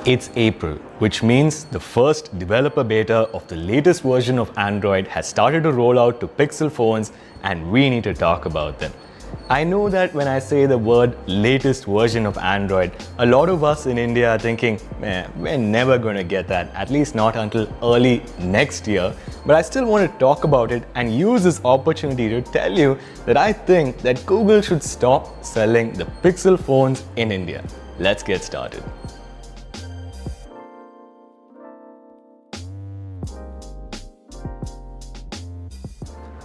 It's April, which means the first developer beta of the latest version of Android has started to roll out to Pixel phones, and we need to talk about them. I know that when I say the word latest version of Android, a lot of us in India are thinking, man, we're never going to get that, at least not until early next year. But I still want to talk about it and use this opportunity to tell you that I think that Google should stop selling the Pixel phones in India. Let's get started.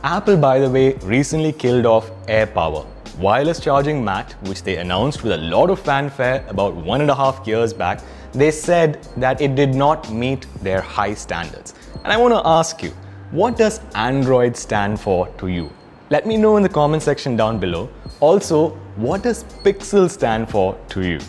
Apple, by the way, recently killed off Airpower, wireless charging mat, which they announced with a lot of fanfare about 1.5 years back. They said that it did not meet their high standards. And I want to ask you, what does Android stand for to you? Let me know in the comment section down below. Also, what does Pixel stand for to you?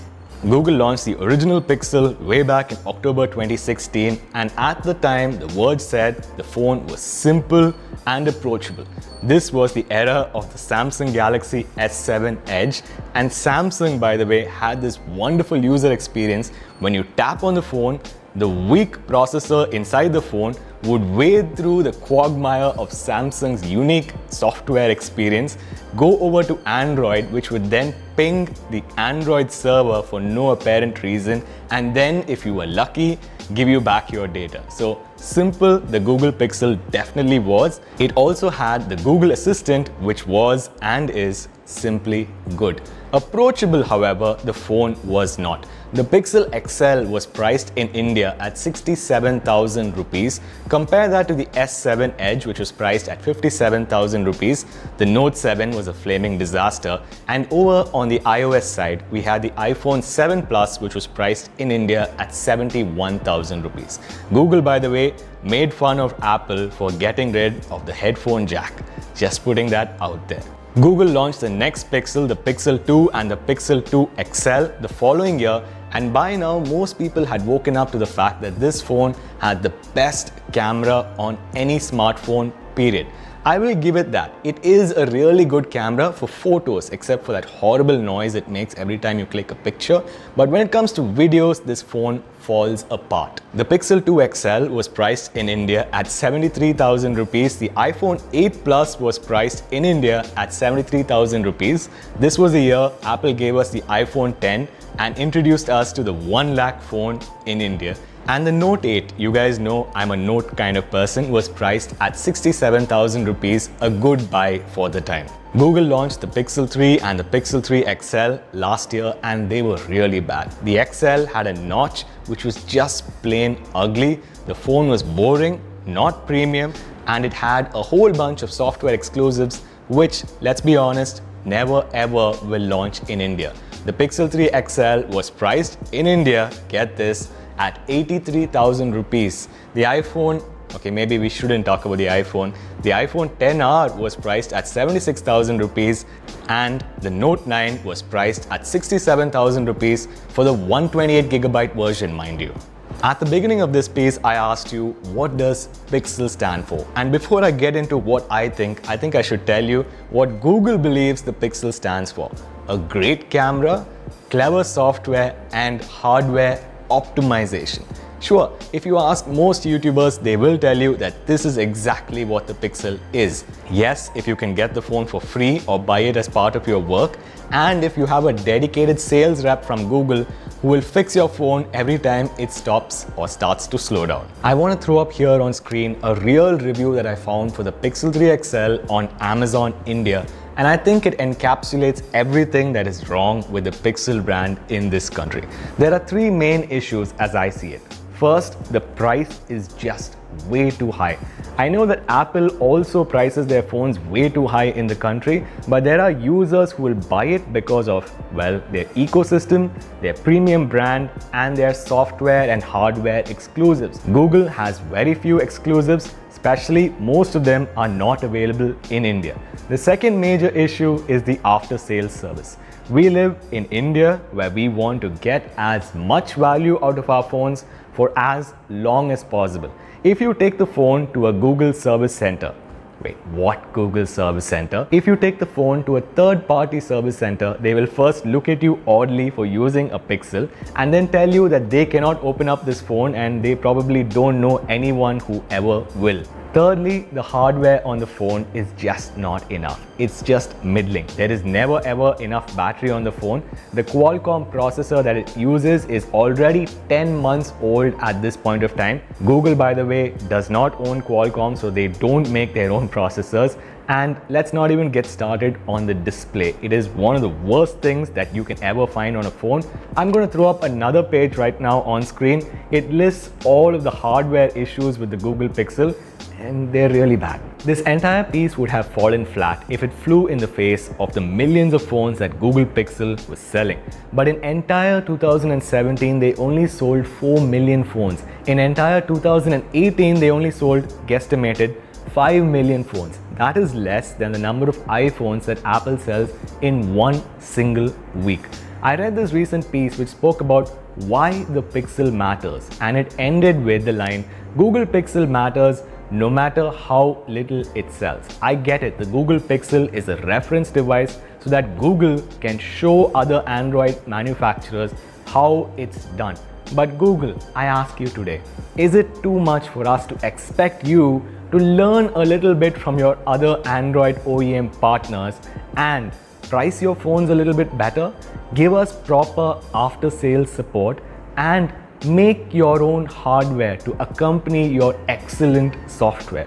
Google launched the original Pixel way back in October 2016, and at the time The Verge said the phone was simple and approachable. This was the era of the Samsung Galaxy S7 Edge, and Samsung, by the way, had this wonderful user experience. When you tap on the phone, the weak processor inside the phone would wade through the quagmire of Samsung's unique software experience, go over to Android, which would then ping the Android server for no apparent reason, and then, if you were lucky, give you back your data. So simple the Google Pixel definitely was. It also had the Google Assistant, which was and is simply good. Approachable, however, the phone was not. The Pixel XL was priced in India at 67,000 rupees. Compare that to the S7 Edge, which was priced at 57,000 rupees. The Note 7 was a flaming disaster. And over on the iOS side, we had the iPhone 7 Plus, which was priced in India at 71,000 rupees. Google, by the way, made fun of Apple for getting rid of the headphone jack. Just putting that out there. Google launched the next Pixel, the Pixel 2 and the Pixel 2 XL the following year, and by now most people had woken up to the fact that this phone had the best camera on any smartphone, period. I will give it that. It is a really good camera for photos, except for that horrible noise it makes every time you click a picture. But when it comes to videos, this phone falls apart. The Pixel 2 XL was priced in India at 73,000 rupees. The iPhone 8 Plus was priced in India at 73,000 rupees. This was the year Apple gave us the iPhone 10 and introduced us to the 1 lakh phone in India. And the Note 8, you guys know I'm a Note kind of person, was priced at 67,000 rupees, a good buy for the time. Google launched the Pixel 3 and the Pixel 3 XL last year, and they were really bad. The XL had a notch which was just plain ugly. The phone was boring, not premium, and it had a whole bunch of software exclusives which, let's be honest, never ever will launch in India. The Pixel 3 XL was priced in India, get this, at 83,000 rupees. The iPhone, okay, maybe we shouldn't talk about the iPhone. The iPhone XR was priced at 76,000 rupees, and the Note 9 was priced at 67,000 rupees for the 128GB version, mind you. At the beginning of this piece, I asked you, what does Pixel stand for? And before I get into what I think I should tell you what Google believes the Pixel stands for. A great camera, clever software, and hardware optimization. Sure, if you ask most YouTubers, they will tell you that this is exactly what the Pixel is. Yes, if you can get the phone for free or buy it as part of your work, and if you have a dedicated sales rep from Google who will fix your phone every time it stops or starts to slow down. I want to throw up here on screen a real review that I found for the Pixel 3 XL on Amazon India, and I think it encapsulates everything that is wrong with the Pixel brand in this country. There are three main issues as I see it. First, the price is just way too high. I know that Apple also prices their phones way too high in the country, but there are users who will buy it because of, well, their ecosystem, their premium brand, and their software and hardware exclusives. Google has very few exclusives, especially most of them are not available in India. The second major issue is the after-sales service. We live in India, where we want to get as much value out of our phones for as long as possible. If you take the phone to a Google service center, Wait, what Google Service Center? If you take the phone to a third-party service center, they will first look at you oddly for using a Pixel and then tell you that they cannot open up this phone and they probably don't know anyone who ever will. Thirdly, the hardware on the phone is just not enough. It's just middling. There is never ever enough battery on the phone. The Qualcomm processor that it uses is already 10 months old at this point of time. Google, by the way, does not own Qualcomm, so they don't make their own processors. And let's not even get started on the display. It is one of the worst things that you can ever find on a phone. I'm going to throw up another page right now on screen. It lists all of the hardware issues with the Google Pixel, and they're really bad. This entire piece would have fallen flat if it flew in the face of the millions of phones that Google Pixel was selling. But in entire 2017, they only sold 4 million phones. In entire 2018, they only sold, guesstimated, 5 million phones. That is less than the number of iPhones that Apple sells in one single week. I read this recent piece which spoke about why the Pixel matters, and it ended with the line, Google Pixel matters no matter how little it sells. I get it, the Google Pixel is a reference device so that Google can show other Android manufacturers how it's done. But Google, I ask you today, is it too much for us to expect you to learn a little bit from your other Android OEM partners and price your phones a little bit better, give us proper after-sales support, and make your own hardware to accompany your excellent software?